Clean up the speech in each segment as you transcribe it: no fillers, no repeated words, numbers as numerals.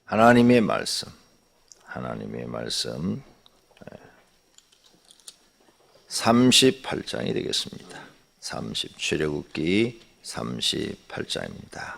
하나님의 말씀 38장이 되겠습니다. 출애굽기 38장입니다.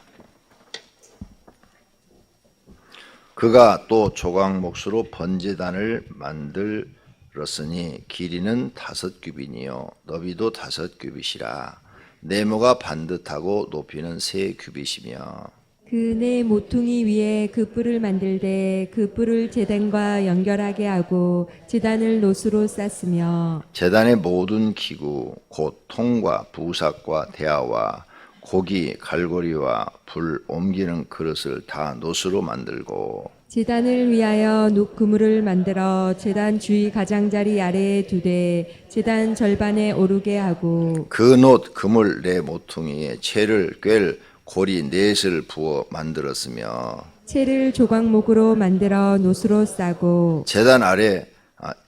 그가 또 조각 몫으로 번제단을 만들었으니 길이는 5규빗이요 너비도 5규빗이라. 네모가 반듯하고 높이는 3규빗이며 그 네 모퉁이 위에 그 뿔을 만들되 그 뿔을 제단과 연결하게 하고 제단을 노수로 쌌으며 제단의 모든 기구 곧 통과 부삭과 대야와 고기 갈고리와 불 옮기는 그릇을 다 노수로 만들고 제단을 위하여 녹 그물을 만들어 제단 주위 가장자리 아래에 두되 제단 절반에 오르게 하고 그 놋 그물 네 모퉁이에 채를 꿰를 고리 넷을 부어 만들었으며 채를 조각목으로 만들어 노수로 싸고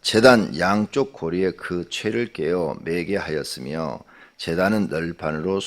제단 양쪽 고리에 그 채를 깨어 매게 하였으며 제단은 널판으로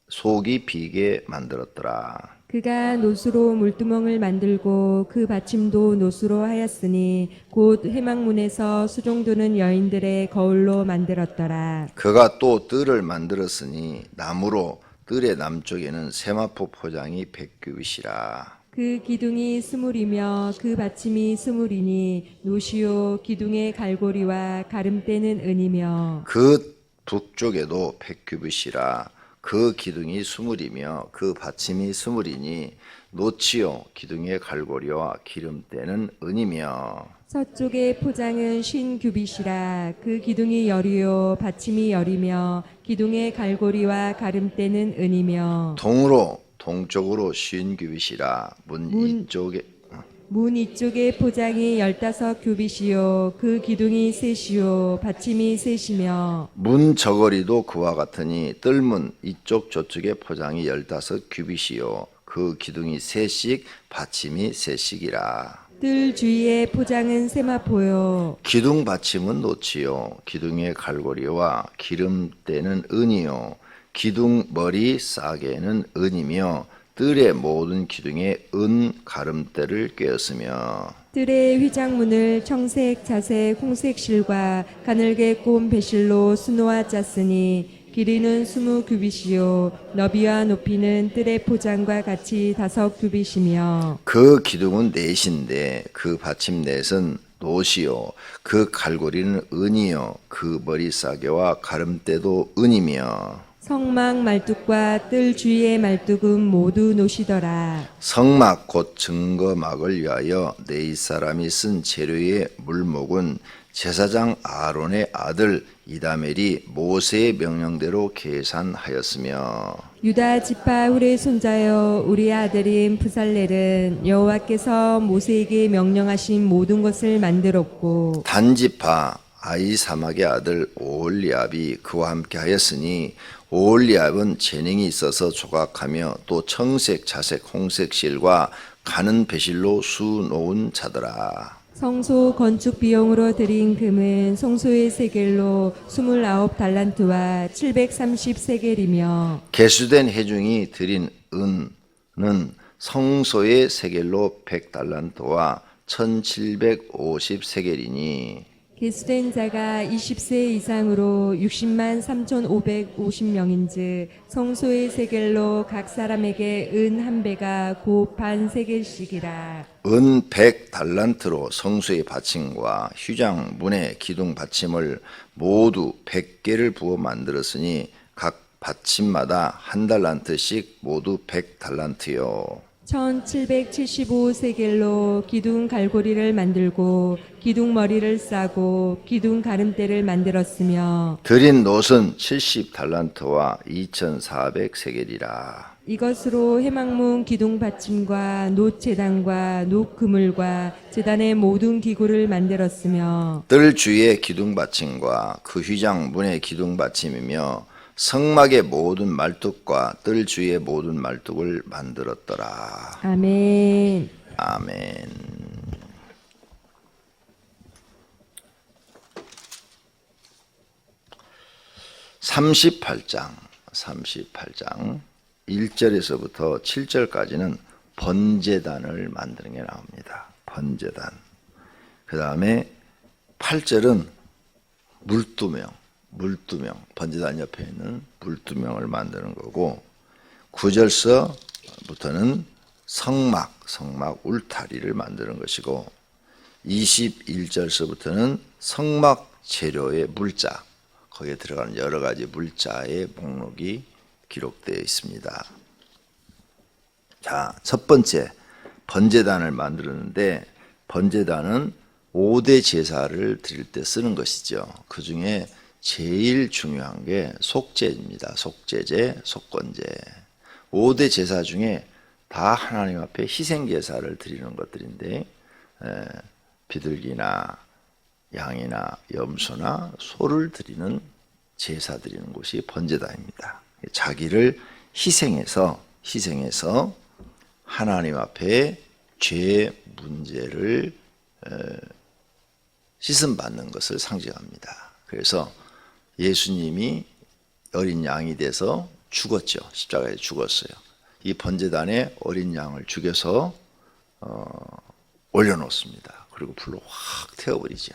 속이 비게 만들었더라. 그가 노수로 물두멍을 만들고 그 받침도 노수로 하였으니 곧 회막문에서 수종드는 여인들의 거울로 만들었더라. 그가 또 뜰을 만들었으니 나무로 뜰의 남쪽에는 세마포 포장이 100규빗이라. 그 기둥이 20이며 그 받침이 20이니 노시오 기둥의 갈고리와 가름대는 은이며 그 북쪽에도 100규빗이라. 그 기둥이 20이며 그 받침이 20이니 노치요 기둥의 갈고리와 기름대는 은이며 서쪽의 포장은 50규빗이라. 그 기둥이 열이요 받침이 열이며 기둥의 갈고리와 가름대는 은이며 동쪽으로 50규빗이라. 문 이쪽의 포장이 15규빗이요 그 기둥이 셋이요 받침이 셋이며 문 저거리도 그와 같으니 뜰문 이쪽 저쪽의 포장이 15규빗이요 그 기둥이 셋씩 받침이 셋씩이라. 뜰 주위의 포장은 세마포요 기둥 받침은 노치요 기둥의 갈고리와 기름대는 은이요 기둥 머리 싸개는 은이며 뜰의 모든 기둥에 은 가름대를 꿰었으며 뜰의 휘장문을 청색, 자색, 홍색 실과 가늘게 꼰 배실로 수놓아 짰으니 길이는 20규빗이요 너비와 높이는 뜰의 포장과 같이 5규빗이며 그 기둥은 넷인데 그 받침 넷은 노시요 그 갈고리는 은이요 그 머리 싸개와 가름대도 은이며 성막 말뚝과 뜰 주위의 말뚝은 모두 노시더라. 성막 곧 증거막을 위하여 네이 사람이 쓴 재료의 물목은 제사장 아론의 아들 이다멜이 모세의 명령대로 계산하였으며 유다 지파 훌의 손자여 우리 아들인 부살렐은 여호와께서 모세에게 명령하신 모든 것을 만들었고 단지파 아이사막의 아들 오홀리압이 그와 함께 하였으니 오홀리압은 재능이 있어서 조각하며 또 청색, 자색, 홍색 실과 가는 배실로 수놓은 자더라. 성소 건축 비용으로 들인 금은 성소의 세겔로 29달란트와 730세겔이며 개수된 회중이 드린 은은 성소의 세겔로 100달란트와 1750세겔이니 계수된 자가 20세 이상으로 60만 3,550명인즉 성소의 세겔로 각 사람에게 은 한 배가 곧 반 세겔씩이라. 은 100달란트로 성소의 받침과 휘장 문의 기둥 받침을 모두 100개를 부어 만들었으니 각 받침마다 한 달란트씩 모두 100달란트요 1775세겔로 기둥 갈고리를 만들고 기둥 머리를 싸고 기둥 가름대를 만들었으며 드린 놋은 70달란트와 2400세겔이라. 이것으로 회막문 기둥 받침과 놋 제단과 놋 그물과 제단의 모든 기구를 만들었으며 뜰 주위의 기둥 받침과 그 휘장 문의 기둥 받침이며 성막의 모든 말뚝과 뜰 주위의 모든 말뚝을 만들었더라. 아멘. 아멘. (38장) 1절에서부터 7절까지는 번제단을 만드는 게 나옵니다. 번제단. 그 다음에 8절은 물두명, 번제단 옆에 있는 물두명을 만드는 거고, 9절서부터는 성막 울타리를 만드는 것이고, 21절서부터는 성막 재료의 물자, 거기에 들어가는 여러 가지 물자의 목록이 기록되어 있습니다. 자, 첫 번째 번제단을 만들었는데, 번제단은 5대 제사를 드릴 때 쓰는 것이죠. 그 중에 제일 중요한 게 속죄입니다. 속죄제, 속건제. 5대 제사 중에 다 하나님 앞에 희생 제사를 드리는 것들인데, 비둘기나 양이나 염소나 소를 드리는 제사 드리는 곳이 번제단입니다. 자기를 희생해서 하나님 앞에 죄 문제를 씻음받는 것을 상징합니다. 그래서 예수님이 어린 양이 돼서 죽었죠. 십자가에 죽었어요. 이 번제단에 어린 양을 죽여서 올려놓습니다. 그리고 불로 확 태워버리죠.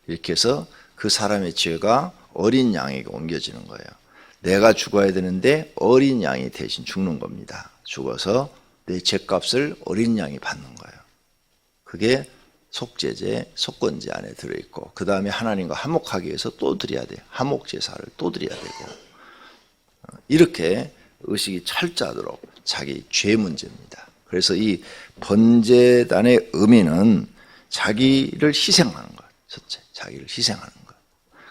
이렇게 해서 그 사람의 죄가 어린 양에게 옮겨지는 거예요. 내가 죽어야 되는데 어린 양이 대신 죽는 겁니다. 죽어서 내 죄값을 어린 양이 받는 거예요. 그게 속죄제, 속건제 안에 들어있고, 그 다음에 하나님과 화목하기 위해서 또 드려야 돼요. 화목제사를 또 드려야 되고, 이렇게 의식이 철저하도록 자기 죄 문제입니다. 그래서 이 번제단의 의미는 자기를 희생하는 것, 첫째, 자기를 희생하는 것.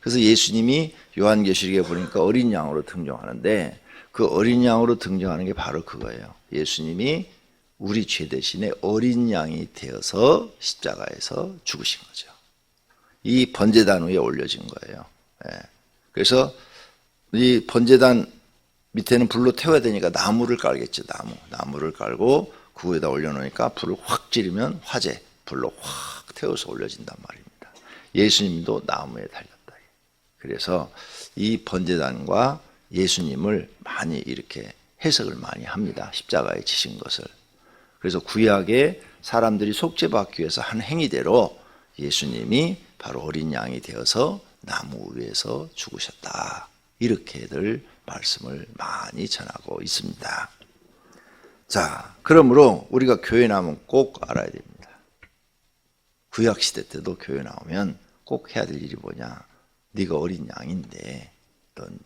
그래서 예수님이 요한계시록에 보니까 어린 양으로 등장하는데, 그 어린 양으로 등장하는 게 바로 그거예요. 예수님이 우리 죄 대신에 어린 양이 되어서 십자가에서 죽으신 거죠. 이 번제단 위에 올려진 거예요. 그래서 이 번제단 밑에는 불로 태워야 되니까 나무를 깔겠죠. 나무를 깔고 그 위에다 올려놓으니까 불을 확 지르면 화재, 불로 확 태워서 올려진단 말입니다. 예수님도 나무에 달렸다. 그래서 이 번제단과 예수님을 많이 이렇게 해석을 많이 합니다. 십자가에 지신 것을. 그래서 구약에 사람들이 속죄받기 위해서 한 행위대로 예수님이 바로 어린 양이 되어서 나무 위에서 죽으셨다. 이렇게들 말씀을 많이 전하고 있습니다. 자, 그러므로 우리가 교회 나오면 꼭 알아야 됩니다. 구약시대 때도 교회 나오면 꼭 해야 될 일이 뭐냐. 네가 어린 양인데 넌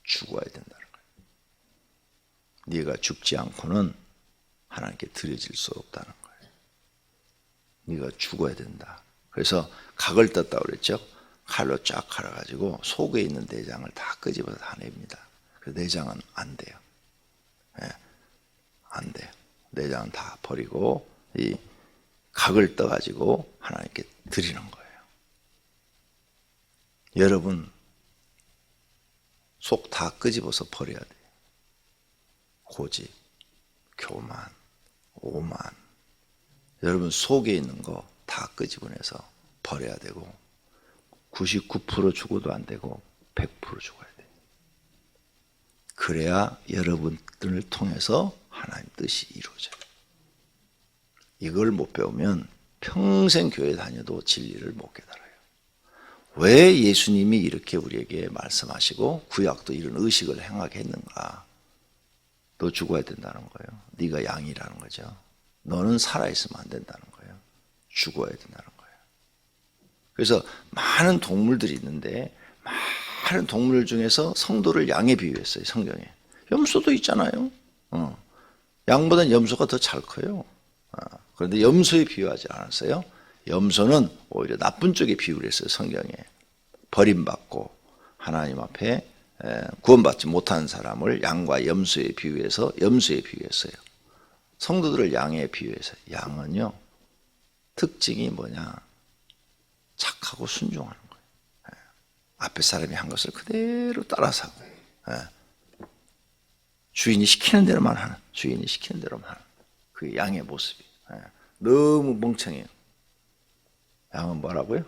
죽어야 된다는 거예요. 네가 죽지 않고는 하나님께 드려질 수 없다는 거예요. 네가 죽어야 된다. 그래서 각을 떴다고 그랬죠. 칼로 쫙 갈아가지고 속에 있는 내장을 다 끄집어서 다 냅니다. 그 내장은 안 돼요. 안 돼요. 내장은 다 버리고 이 각을 떠가지고 하나님께 드리는 거예요. 여러분 속 다 끄집어서 버려야 돼요. 고집, 교만, 오만, 여러분 속에 있는 거 다 끄집어내서 버려야 되고 99% 죽어도 안 되고 100% 죽어야 돼요. 그래야 여러분들을 통해서 하나님 뜻이 이루어져요. 이걸 못 배우면 평생 교회 다녀도 진리를 못 깨달아요. 왜 예수님이 이렇게 우리에게 말씀하시고 구약도 이런 의식을 행하게 했는가? 너 죽어야 된다는 거예요. 네가 양이라는 거죠. 너는 살아있으면 안 된다는 거예요. 죽어야 된다는 거예요. 그래서 많은 동물들이 있는데 많은 동물 중에서 성도를 양에 비유했어요. 성경에. 염소도 있잖아요. 양보다는 염소가 더 잘 커요. 그런데 염소에 비유하지 않았어요. 염소는 오히려 나쁜 쪽에 비유를 했어요. 성경에. 버림받고 하나님 앞에 구원받지 못한 사람을 양과 염소에 비유해서 염소에 비유했어요. 성도들을 양에 비유해서. 양은요 특징이 뭐냐, 착하고 순종하는 거예요. 앞에 사람이 한 것을 그대로 따라서 하고, 주인이 시키는 대로만 하는, 주인이 시키는 대로만 하는 그 양의 모습이 너무 멍청해요. 양은 뭐라고요?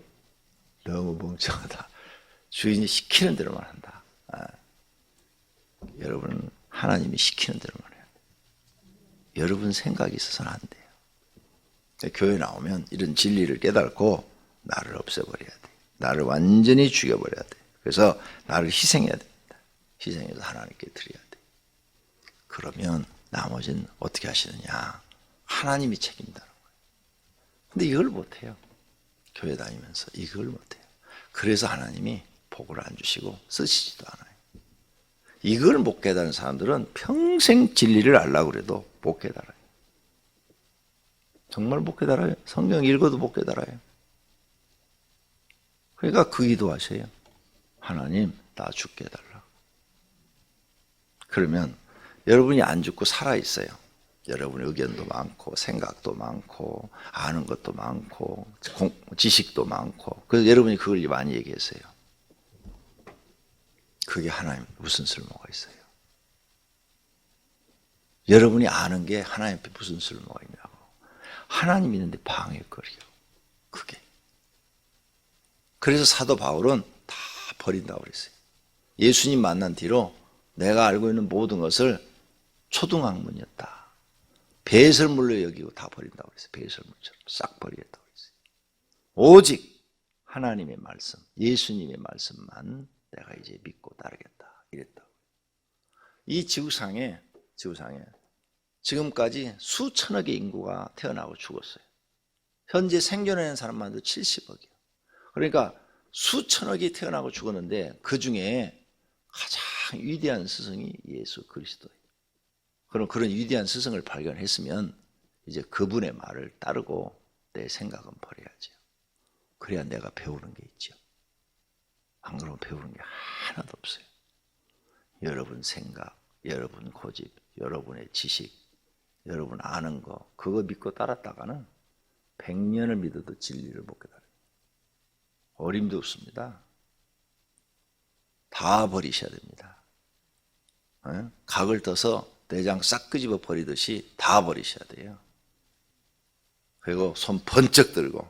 너무 멍청하다. 주인이 시키는 대로만 한다. 여러분은 하나님이 시키는 대로만 해야 돼요. 여러분 생각이 있어서는 안 돼요. 교회 나오면 이런 진리를 깨닫고 나를 없애버려야 돼. 나를 완전히 죽여버려야 돼. 그래서 나를 희생해야 됩니다. 희생해서 하나님께 드려야 돼. 그러면 나머지는 어떻게 하시느냐? 하나님이 책임다는 거예요. 근데 이걸 못해요. 교회 다니면서 이걸 못해요. 그래서 하나님이 복을 안 주시고 쓰시지도 않아요. 이걸 못 깨달은 사람들은 평생 진리를 알려고 그래도 못 깨달아요. 정말 못 깨달아요. 성경 읽어도 못 깨달아요. 그러니까 그 기도하세요. 하나님, 나 죽게 해달라. 그러면 여러분이 안 죽고 살아있어요. 여러분의 의견도 많고 생각도 많고 아는 것도 많고 지식도 많고 그래서 여러분이 그걸 많이 얘기했어요. 그게 하나님 무슨 쓸모가 있어요? 여러분이 아는 게 하나님 앞에 무슨 쓸모가 있냐고. 하나님 있는데 방해거리요. 그게. 그래서 사도 바울은 다 버린다고 그랬어요. 예수님 만난 뒤로 내가 알고 있는 모든 것을 초등학문이었다. 배설물로 여기고 다 버린다고 그랬어요. 배설물처럼 싹 버리겠다고 그랬어요. 오직 하나님의 말씀, 예수님의 말씀만 내가 이제 믿고 따르겠다. 이랬다고. 이 지구상에 지금까지 수천억의 인구가 태어나고 죽었어요. 현재 생존하는 사람만도 70억이에요. 그러니까 수천억이 태어나고 죽었는데 그 중에 가장 위대한 스승이 예수 그리스도예요. 그럼 그런 위대한 스승을 발견했으면 이제 그분의 말을 따르고 내 생각은 버려야죠. 그래야 내가 배우는 게 있죠. 안 그러면 배우는 게 하나도 없어요. 여러분 생각, 여러분 고집, 여러분의 지식, 여러분 아는 거 그거 믿고 따랐다가는 100년을 믿어도 진리를 못 깨달아요. 어림도 없습니다. 다 버리셔야 됩니다. 각을 떠서 내장 싹 끄집어 버리듯이 다 버리셔야 돼요. 그리고 손 번쩍 들고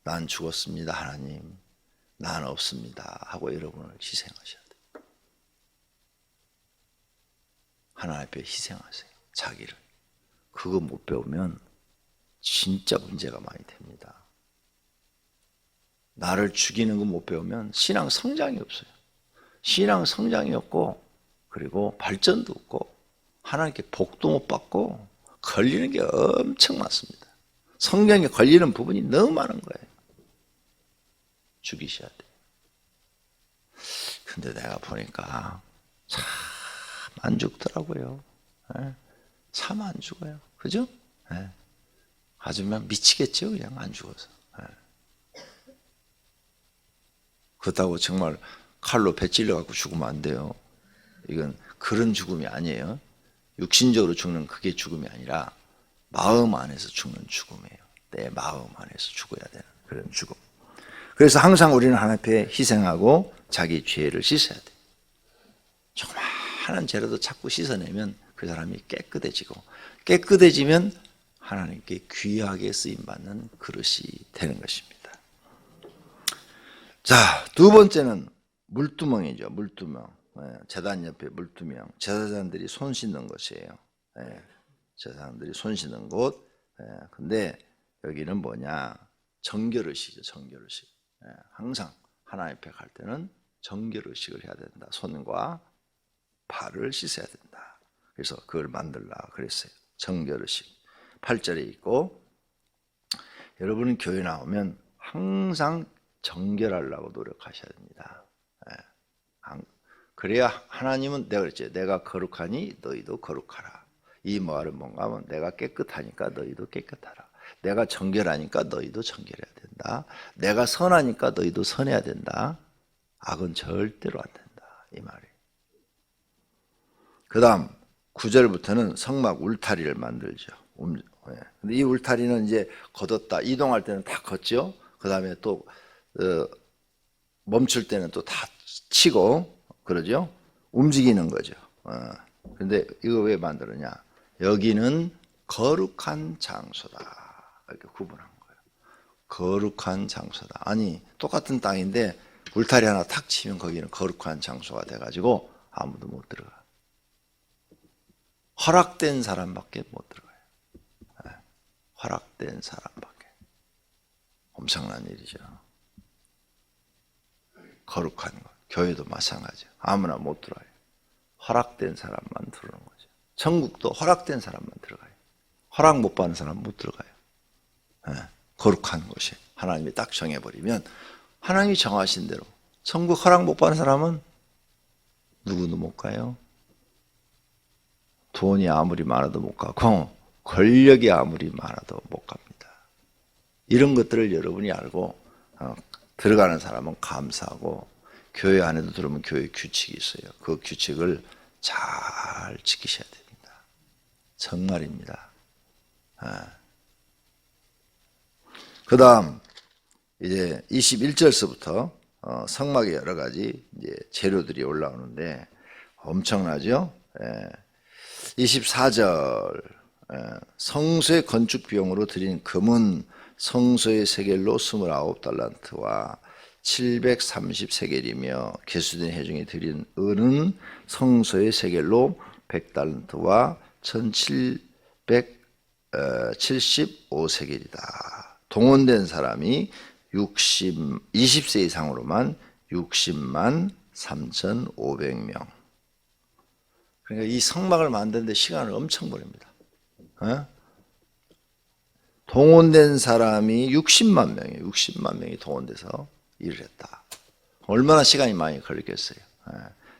난 죽었습니다 하나님, 난 없습니다 하고 여러분을 희생하셔야 돼요. 하나님 앞에 희생하세요. 자기를. 그거 못 배우면 진짜 문제가 많이 됩니다. 나를 죽이는 거 못 배우면 신앙 성장이 없어요. 신앙 성장이 없고 그리고 발전도 없고 하나님께 복도 못 받고 걸리는 게 엄청 많습니다. 성경에 걸리는 부분이 너무 많은 거예요. 죽이셔야 돼요. 근데 내가 보니까 참 안 죽더라고요. 참 안 죽어요. 그죠? 아주면 미치겠죠. 그냥 안 죽어서. 그렇다고 정말 칼로 배 찔러갖고 죽으면 안 돼요. 이건 그런 죽음이 아니에요. 육신적으로 죽는 그게 죽음이 아니라 마음 안에서 죽는 죽음이에요. 내 마음 안에서 죽어야 되는 그런 죽음. 그래서 항상 우리는 하나님 앞에 희생하고 자기 죄를 씻어야 돼요. 조그마한 죄라도 자꾸 씻어내면 그 사람이 깨끗해지고 깨끗해지면 하나님께 귀하게 쓰임받는 그릇이 되는 것입니다. 자, 두 번째는 물두멍이죠. 물두멍. 제단 옆에 물두멍. 제사장들이 손 씻는 곳이에요. 제사장들이 손 씻는 곳. 근데 여기는 뭐냐? 정결의식이죠. 정결의식. 항상 하나님 앞에 갈 때는 정결의식을 해야 된다. 손과 발을 씻어야 된다. 그래서 그걸 만들라 그랬어요. 정결의식. 8절에 있고, 여러분은 교회 나오면 항상 정결하려고 노력하셔야 됩니다. 그래야 하나님은 내가 그랬죠. 내가 거룩하니 너희도 거룩하라. 이 말은 뭔가 하면 내가 깨끗하니까 너희도 깨끗하라. 내가 정결하니까 너희도 정결해야 된다. 내가 선하니까 너희도 선해야 된다. 악은 절대로 안 된다. 이 말이. 그 다음 9절부터는 성막 울타리를 만들죠. 근데 이 울타리는 이제 걷었다. 이동할 때는 다 걷죠. 그 다음에 또 멈출 때는 또 다 치고 그러죠. 움직이는 거죠. 근데 이거 왜 만들었냐? 여기는 거룩한 장소다. 이렇게 구분한 거예요. 거룩한 장소다. 아니 똑같은 땅인데 울타리 하나 탁 치면 거기는 거룩한 장소가 돼가지고 아무도 못 들어가. 허락된 사람밖에 못 들어가요. 허락된 사람밖에. 엄청난 일이죠. 거룩한 것. 교회도 마찬가지예요. 아무나 못 들어가요. 허락된 사람만 들어오는 거죠. 천국도 허락된 사람만 들어가요. 허락 못 받는 사람 못 들어가요. 거룩한 곳이 하나님이 딱 정해버리면 하나님이 정하신 대로 천국 허락 못 받는 사람은 누구도 못 가요. 돈이 아무리 많아도 못 가고 권력이 아무리 많아도 못 갑니다. 이런 것들을 여러분이 알고 들어가는 사람은 감사하고 교회 안에도 들어오면 교회 규칙이 있어요. 그 규칙을 잘 지키셔야 됩니다. 정말입니다. 그 다음 이제 21절서부터 성막에 여러 가지 이제 재료들이 올라오는데 엄청나죠? 24절 성소의 건축 비용으로 드린 금은 성소의 세겔로 29달란트와 730세겔이며 개수된 회중이 드린 은은 성소의 세겔로 100달란트와 1775세겔이다. 동원된 사람이 20세 이상으로만 60만 3,500명. 그러니까 이 성막을 만드는데 시간을 엄청 보냅니다. 동원된 사람이 60만 명이에요. 60만 명이 동원돼서 일을 했다. 얼마나 시간이 많이 걸리겠어요.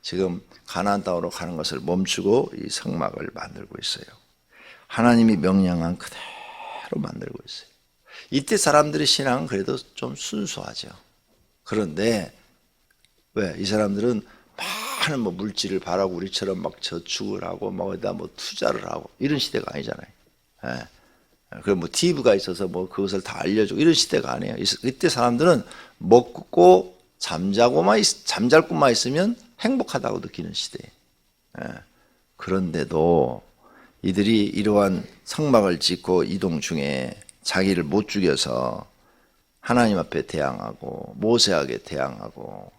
지금 가나안 땅으로 가는 것을 멈추고 이 성막을 만들고 있어요. 하나님이 명령한 그대로 만들고 있어요. 이때 사람들의 신앙은 그래도 좀 순수하죠. 그런데 왜? 이 사람들은 많은 물질을 바라고 우리처럼 막 저축을 하고 막 어디다 투자를 하고 이런 시대가 아니잖아요. 그럼 TV가 있어서 그것을 다 알려주고 이런 시대가 아니에요. 이때 사람들은 먹고 잠잘 곳만 있으면 행복하다고 느끼는 시대예요. 그런데도 이들이 이러한 성막을 짓고 이동 중에 자기를 못 죽여서 하나님 앞에 대항하고 모세에게 대항하고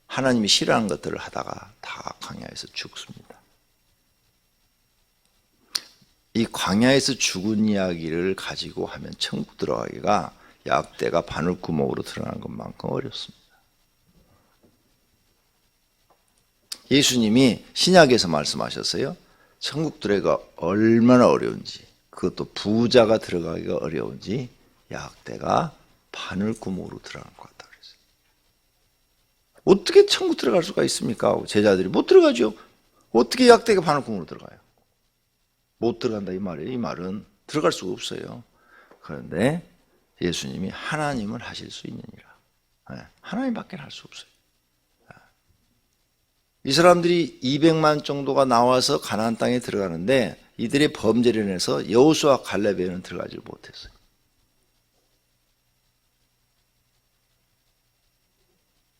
하나님이 싫어하는 것들을 하다가 다 광야에서 죽습니다. 이 광야에서 죽은 이야기를 가지고 하면 천국 들어가기가 약대가 바늘구멍으로 들어가는 것만큼 어렵습니다. 예수님이 신약에서 말씀하셨어요. 천국 들어가기가 얼마나 어려운지, 그것도 부자가 들어가기가 어려운지 약대가 바늘구멍으로 들어가는 것 같다 그랬어요. 어떻게 천국 들어갈 수가 있습니까? 제자들이 못 들어가죠. 어떻게 약대가 바늘구멍으로 들어가요? 못 들어간다 이 말이에요. 이 말은 들어갈 수가 없어요. 그런데 예수님이 하나님은 하실 수 있느니라. 하나님밖에 할 수 없어요. 이 사람들이 200만 정도가 나와서 가나안 땅에 들어가는데 이들의 범죄를 인해서 여호수아 갈렙에는 들어가지 못했어요.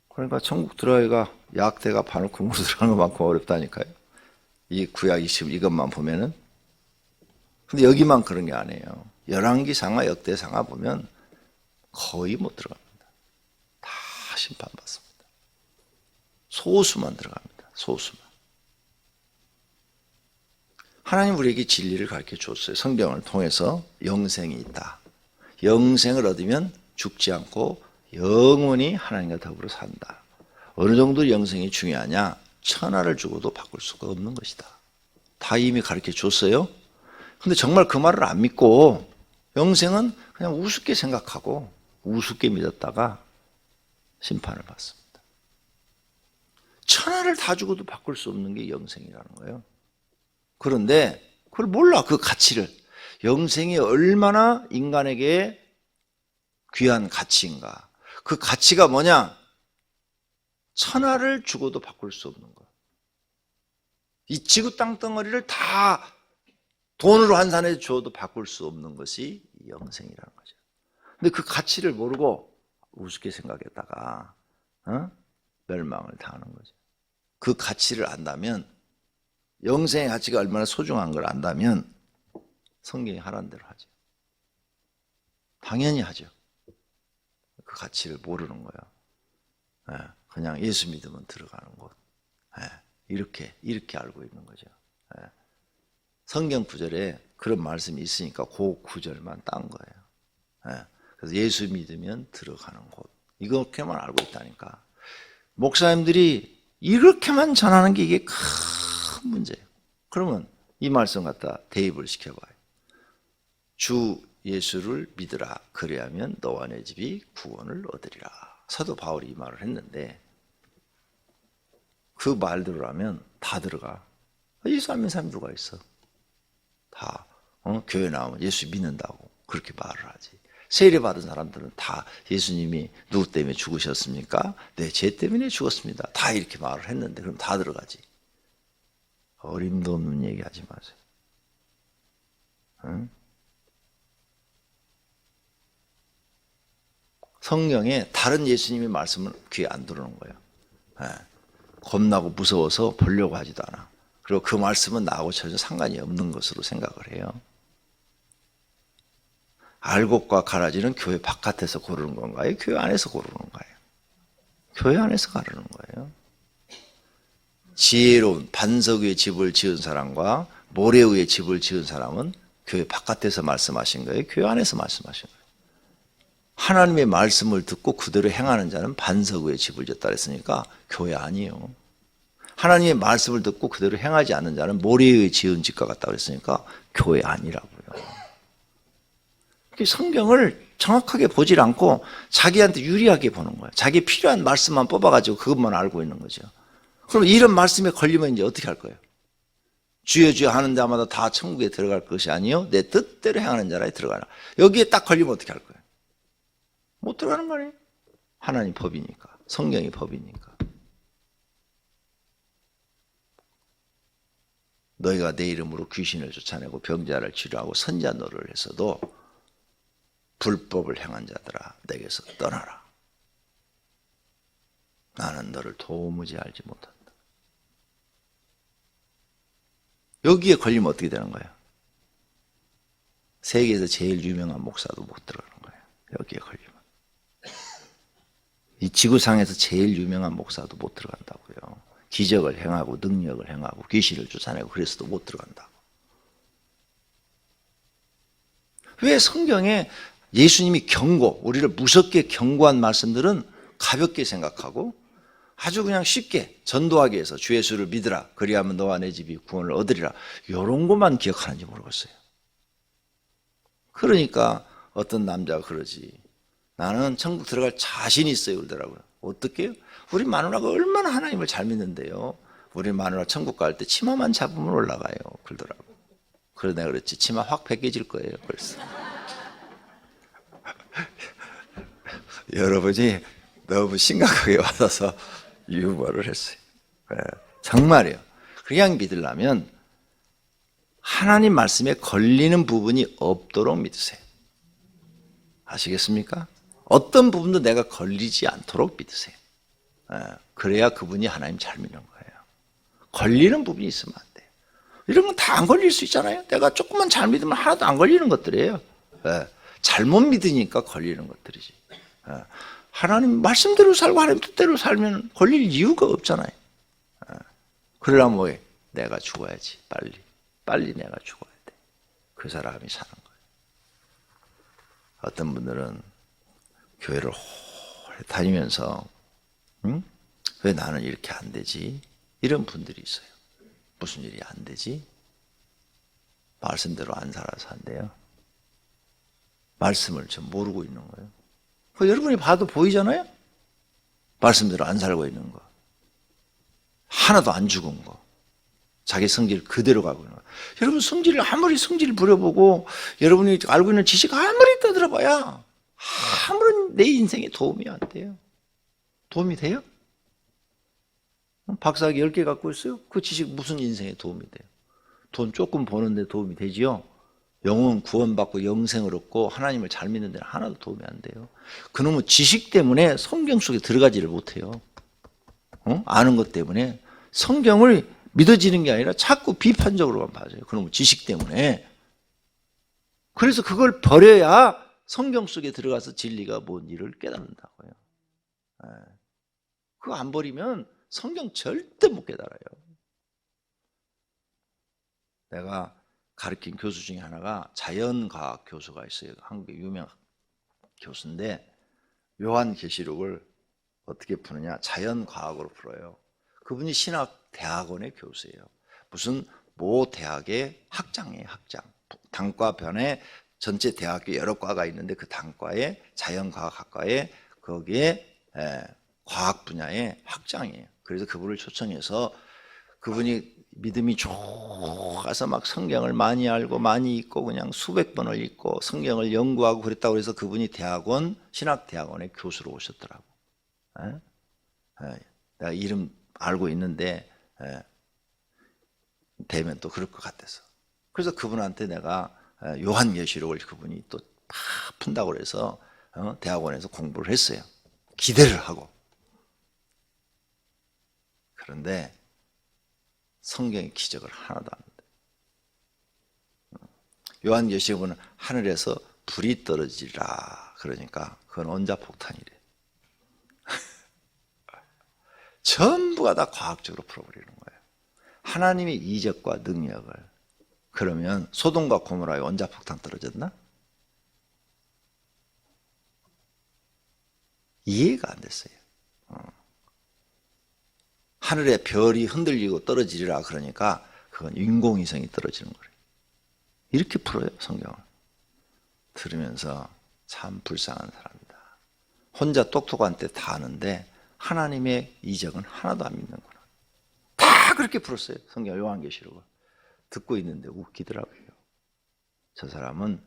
그러니까 천국 들어가기가 약대가 바늘구멍으로 들어가는 것만큼 어렵다니까요. 이 구약 20 이것만 보면은. 근데 여기만 그런 게 아니에요. 열왕기상하 역대상하 보면 거의 못 들어갑니다. 다 심판받습니다. 소수만 들어갑니다. 소수만. 하나님 우리에게 진리를 가르쳐 줬어요. 성경을 통해서 영생이 있다. 영생을 얻으면 죽지 않고 영원히 하나님과 더불어 산다. 어느 정도 영생이 중요하냐? 천하를 주고도 바꿀 수가 없는 것이다. 다 이미 가르쳐 줬어요. 근데 정말 그 말을 안 믿고 영생은 그냥 우습게 생각하고 우습게 믿었다가 심판을 받습니다. 천하를 다 주고도 바꿀 수 없는 게 영생이라는 거예요. 그런데 그걸 몰라, 그 가치를. 영생이 얼마나 인간에게 귀한 가치인가. 그 가치가 뭐냐? 천하를 주고도 바꿀 수 없는 거예요. 이 지구 땅덩어리를 다 돈으로 환산해 줘도 바꿀 수 없는 것이 영생이라는 거죠. 근데 그 가치를 모르고 우습게 생각했다가 멸망을 당하는 거죠. 그 가치를 안다면, 영생의 가치가 얼마나 소중한 걸 안다면 성경이 하라는 대로 하죠. 당연히 하죠. 그 가치를 모르는 거예요. 그냥 예수 믿으면 들어가는 곳. 이렇게 알고 있는 거죠. 성경 구절에 그런 말씀이 있으니까 그 구절만 딴 거예요. 예. 그래서 예수 믿으면 들어가는 곳. 이렇게만 알고 있다니까. 목사님들이 이렇게만 전하는 게 이게 큰 문제예요. 그러면 이 말씀 갖다 대입을 시켜봐요. 주 예수를 믿으라. 그래야면 너와 내 집이 구원을 얻으리라. 사도 바울이 이 말을 했는데 그 말대로라면 다 들어가. 예수 안 믿는 사람이 누가 있어? 다 교회 나오면 예수 믿는다고 그렇게 말을 하지. 세례 받은 사람들은 다 예수님이 누구 때문에 죽으셨습니까? 네, 죄 때문에 죽었습니다. 다 이렇게 말을 했는데 그럼 다 들어가지. 어림도 없는 얘기 하지 마세요. 응? 성경에 다른 예수님의 말씀은 귀에 안 들어오는 거예요. 예. 겁나고 무서워서 보려고 하지도 않아. 그리고 그 말씀은 나하고 전혀 상관이 없는 것으로 생각을 해요. 알곡과 가라지는 교회 바깥에서 고르는 건가요? 교회 안에서 고르는 건가요? 교회 안에서 가르는 거예요. 지혜로운 반석 위에 집을 지은 사람과 모래 위에 집을 지은 사람은 교회 바깥에서 말씀하신 거예요? 교회 안에서 말씀하신 거예요? 하나님의 말씀을 듣고 그대로 행하는 자는 반석 위에 집을 지었다 그랬으니까 교회 아니에요. 하나님의 말씀을 듣고 그대로 행하지 않는 자는 모래 위에 지은 집과 같다 그랬으니까 교회 아니라고요. 성경을 정확하게 보질 않고 자기한테 유리하게 보는 거예요. 자기 필요한 말씀만 뽑아가지고 그것만 알고 있는 거죠. 그럼 이런 말씀에 걸리면 이제 어떻게 할 거예요? 주여 주여 하는 자마다 다 천국에 들어갈 것이 아니요 내 뜻대로 행하는 자라에 들어가라. 여기에 딱 걸리면 어떻게 할 거예요? 못 들어가는 거 아니에요? 하나님 법이니까. 성경이 법이니까. 너희가 내 이름으로 귀신을 쫓아내고 병자를 치료하고 선지자 노릇을 했어도 불법을 행한 자들아 내게서 떠나라. 나는 너를 도무지 알지 못한다. 여기에 걸리면 어떻게 되는 거예요? 세계에서 제일 유명한 목사도 못 들어가는 거예요. 여기에 걸리면. 이 지구상에서 제일 유명한 목사도 못 들어간다고요. 기적을 행하고 능력을 행하고 귀신을 쫓아내고 그래서도 못 들어간다고. 왜 성경에 예수님이 경고, 우리를 무섭게 경고한 말씀들은 가볍게 생각하고 아주 그냥 쉽게 전도하기 위해서 주 예수를 믿으라. 그리하면 너와 내 집이 구원을 얻으리라. 이런 것만 기억하는지 모르겠어요. 그러니까 어떤 남자가 그러지. 나는 천국 들어갈 자신이 있어요. 그러더라고요. 어떻게 해요? 우리 마누라가 얼마나 하나님을 잘 믿는데요. 우리 마누라 천국 갈 때 치마만 잡으면 올라가요. 그러더라고요. 그래서 내가 그랬지. 치마 확 벗겨질 거예요. 그랬어. 여러분이 너무 심각하게 와서 유머를 했어요. 정말이에요. 그냥 믿으려면 하나님 말씀에 걸리는 부분이 없도록 믿으세요. 아시겠습니까? 어떤 부분도 내가 걸리지 않도록 믿으세요. 그래야 그분이 하나님 잘 믿는 거예요. 걸리는 부분이 있으면 안 돼요. 이런 건 다 안 걸릴 수 있잖아요. 내가 조금만 잘 믿으면 하나도 안 걸리는 것들이에요. 잘못 믿으니까 걸리는 것들이지. 하나님 말씀대로 살고 하나님 뜻대로 살면 걸릴 이유가 없잖아요. 그러려면 뭐해? 내가 죽어야지. 빨리 내가 죽어야 돼. 그 사람이 사는 거예요. 어떤 분들은 교회를 오래 다니면서 왜 나는 이렇게 안 되지? 이런 분들이 있어요. 무슨 일이 안 되지? 말씀대로 안 살아서 안 돼요. 말씀을 좀 모르고 있는 거예요. 여러분이 봐도 보이잖아요? 말씀대로 안 살고 있는 거. 하나도 안 죽은 거. 자기 성질 그대로 가고 있는 거. 여러분 아무리 성질을 부려보고 여러분이 알고 있는 지식 아무리 떠들어봐야 아무런 내 인생에 도움이 안 돼요. 도움이 돼요? 박사학위 10개 갖고 있어요? 그 지식 무슨 인생에 도움이 돼요? 돈 조금 버는데 도움이 되지요? 영혼 구원받고 영생을 얻고 하나님을 잘 믿는 데는 하나도 도움이 안 돼요. 그놈의 지식 때문에 성경 속에 들어가지를 못해요. 아는 것 때문에 성경을 믿어지는 게 아니라 자꾸 비판적으로만 봐줘요. 그놈의 지식 때문에. 그래서 그걸 버려야 성경 속에 들어가서 진리가 뭔지를 깨닫는다고요. 그거 안 버리면 성경 절대 못 깨달아요. 내가 가르친 교수 중에 하나가 자연과학 교수가 있어요. 한국의 유명 교수인데 요한계시록을 어떻게 푸느냐? 자연과학으로 풀어요. 그분이 신학대학원의 교수예요. 무슨 모 대학의 학장이에요. 학장. 단과 변에 전체 대학교 여러 과가 있는데 그 단과에 자연과학학과에 거기에 과학 분야의 학장이에요. 그래서 그분을 초청해서 그분이 믿음이 좋아서 막 성경을 많이 알고 많이 읽고 그냥 수백 번을 읽고 성경을 연구하고 그랬다고 해서 그분이 대학원, 신학대학원의 교수로 오셨더라고. 내가 이름 알고 있는데 되면 또 그럴 것 같아서. 그래서 그분한테 내가 요한계시록을 그분이 또 막 푼다고 그래서 대학원에서 공부를 했어요. 기대를 하고. 그런데 성경의 기적을 하나도 안 돼. 요한계시록은 하늘에서 불이 떨어지라 그러니까 그건 원자폭탄이래. 전부가 다 과학적으로 풀어버리는 거예요. 하나님의 이적과 능력을. 그러면 소돔과 고모라에 원자폭탄 떨어졌나? 이해가 안 됐어요. 하늘에 별이 흔들리고 떨어지리라 그러니까 그건 인공위성이 떨어지는 거예요. 이렇게 풀어요, 성경을. 들으면서 참 불쌍한 사람이다. 혼자 똑똑한 때 다 아는데 하나님의 이적은 하나도 안 믿는구나. 다 그렇게 풀었어요, 성경 요한계시록을. 듣고 있는데 웃기더라고요. 저 사람은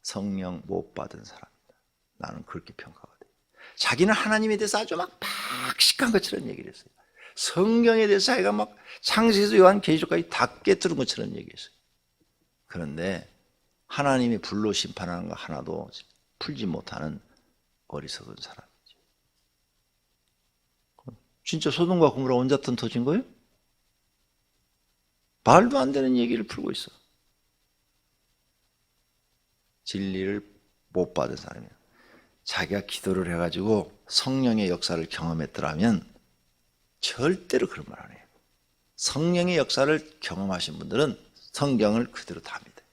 성령 못 받은 사람이다. 나는 그렇게 평가하거든요. 자기는 하나님에 대해서 아주 막 박식한 것처럼 얘기를 했어요. 성경에 대해서 자기가 막 창세기에서 요한계시록까지 다 깨뜨린 것처럼 얘기했어요. 그런데 하나님이 불로 심판하는 거 하나도 풀지 못하는 어리석은 사람이죠. 진짜 소돔과 고모라 원자탄 터진 거예요? 말도 안 되는 얘기를 풀고 있어. 진리를 못 받은 사람이에요. 자기가 기도를 해가지고 성령의 역사를 경험했더라면 절대로 그런 말 안 해요. 성령의 역사를 경험하신 분들은 성경을 그대로 다 믿어요.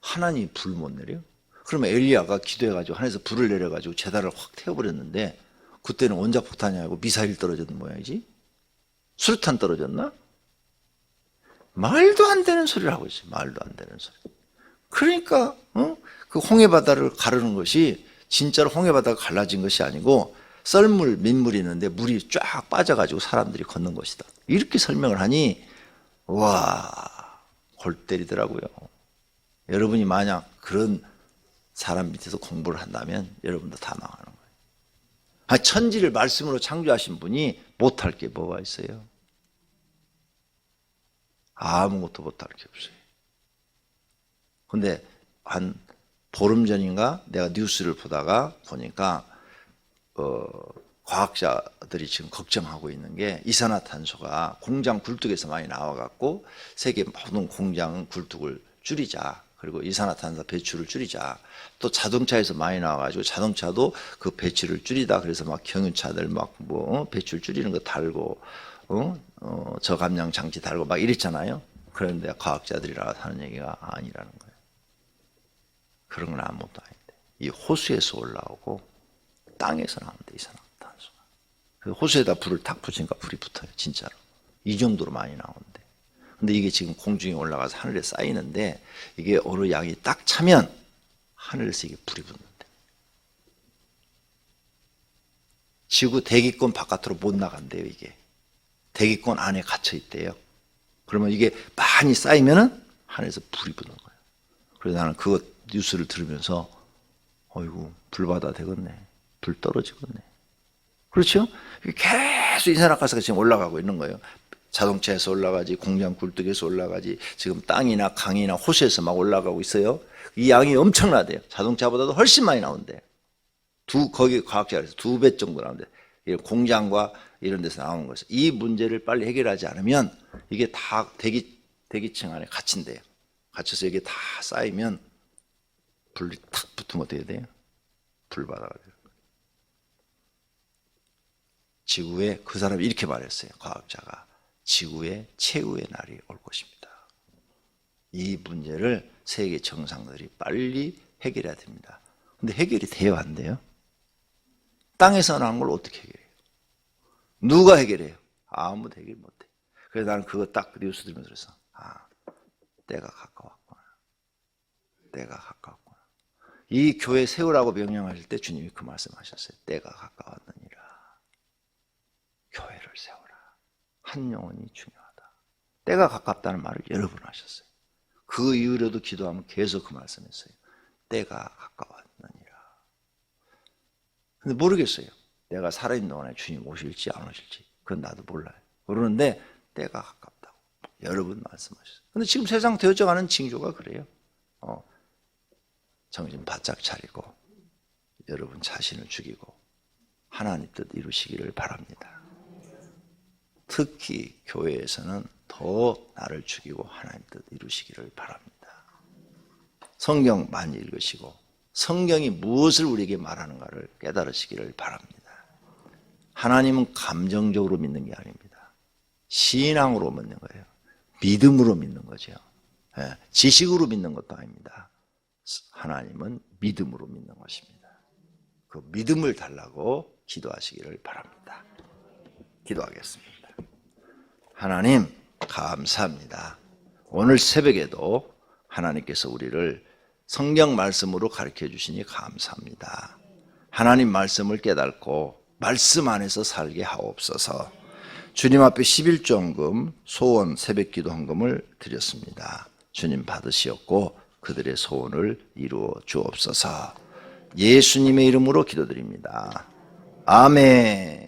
하나님이 불 못 내려요? 그러면 엘리야가 기도해가지고 하늘에서 불을 내려가지고 제단을 확 태워버렸는데 그때는 원자폭탄이 아니고 미사일 떨어졌는 모양이지? 수류탄 떨어졌나? 말도 안 되는 소리를 하고 있어요. 말도 안 되는 소리. 그러니까 그 홍해바다를 가르는 것이 진짜로 홍해바다가 갈라진 것이 아니고 썰물, 민물이 있는데 물이 쫙 빠져가지고 사람들이 걷는 것이다. 이렇게 설명을 하니 와, 골 때리더라고요. 여러분이 만약 그런 사람 밑에서 공부를 한다면 여러분도 다 망하는 거예요. 천지를 말씀으로 창조하신 분이 못할 게 뭐가 있어요? 아무것도 못할 게 없어요. 근데 한 보름 전인가 내가 뉴스를 보다가 보니까 과학자들이 지금 걱정하고 있는 게 이산화탄소가 공장 굴뚝에서 많이 나와갖고 세계 모든 공장 굴뚝을 줄이자. 그리고 이산화탄소 배출을 줄이자. 또 자동차에서 많이 나와가지고 자동차도 그 배출을 줄이다. 그래서 막 경유차들 막 뭐 배출 줄이는 거 달고 저감량 장치 달고 막 이랬잖아요. 그런데 과학자들이라 하는 얘기가 아니라는 거예요. 그런 건 아무것도 아닌데 이 호수에서 올라오고 땅에서 나오는데 이산화탄소가. 그 호수에다 불을 탁 붙이니까 불이 붙어요. 진짜로. 이 정도로 많이 나오는데. 근데 이게 지금 공중에 올라가서 하늘에 쌓이는데 이게 어느 양이 딱 차면 하늘에서 이게 불이 붙는데. 지구 대기권 바깥으로 못 나간대요, 이게. 대기권 안에 갇혀 있대요. 그러면 이게 많이 쌓이면은 하늘에서 불이 붙는 거예요. 그래서 나는 그거 뉴스를 들으면서 어이구, 불바다 되겠네. 불 떨어지겠네. 그렇죠? 계속 이산화가스가 지금 올라가고 있는 거예요. 자동차에서 올라가지, 공장 굴뚝에서 올라가지, 지금 땅이나 강이나 호수에서 막 올라가고 있어요. 이 양이 엄청나대요. 자동차보다도 훨씬 많이 나온대요. 거기 과학자가 그래서 2배 정도 나오는데, 공장과 이런 데서 나오는 거죠. 이 문제를 빨리 해결하지 않으면 이게 다 대기층 안에 갇힌대요. 갇혀서 이게 다 쌓이면 불이 탁 붙으면 어떻게 돼요? 불바다가 돼요. 지구에 그 사람이 이렇게 말했어요. 과학자가. 지구에 최후의 날이 올 것입니다. 이 문제를 세계 정상들이 빨리 해결해야 됩니다. 근데 해결이 돼요, 안 돼요? 땅에서 난 걸 어떻게 해결해요? 누가 해결해요? 아무도 해결 못해. 그래서 나는 그거 딱 뉴스 들으면서 그랬어. 때가 가까웠구나. 때가 가까웠구나. 이 교회 세우라고 명령하실 때 주님이 그 말씀하셨어요. 때가 가까웠느니라. 교회를 세우라. 한 영혼이 중요하다. 때가 가깝다는 말을 여러 번 하셨어요. 그 이후로도 기도하면 계속 그 말씀했어요. 때가 가까웠느니라. 근데 모르겠어요. 내가 살아있는 동안에 주님 오실지 안 오실지. 그건 나도 몰라요. 그러는데 때가 가깝다고 여러 번 말씀하셨어요. 근데 지금 세상 되어져가는 징조가 그래요. 정신 바짝 차리고 여러분 자신을 죽이고 하나님 뜻 이루시기를 바랍니다. 특히 교회에서는 더 나를 죽이고 하나님 뜻 이루시기를 바랍니다. 성경 많이 읽으시고 성경이 무엇을 우리에게 말하는가를 깨달으시기를 바랍니다. 하나님은 감정적으로 믿는 게 아닙니다. 신앙으로 믿는 거예요. 믿음으로 믿는 거죠. 지식으로 믿는 것도 아닙니다. 하나님은 믿음으로 믿는 것입니다. 그 믿음을 달라고 기도하시기를 바랍니다. 기도하겠습니다. 하나님 감사합니다. 오늘 새벽에도 하나님께서 우리를 성경 말씀으로 가르쳐 주시니 감사합니다. 하나님 말씀을 깨닫고 말씀 안에서 살게 하옵소서. 주님 앞에 11조헌금 소원 새벽기도 헌금을 드렸습니다. 주님 받으시었고 그들의 소원을 이루어 주옵소서. 예수님의 이름으로 기도드립니다. 아멘.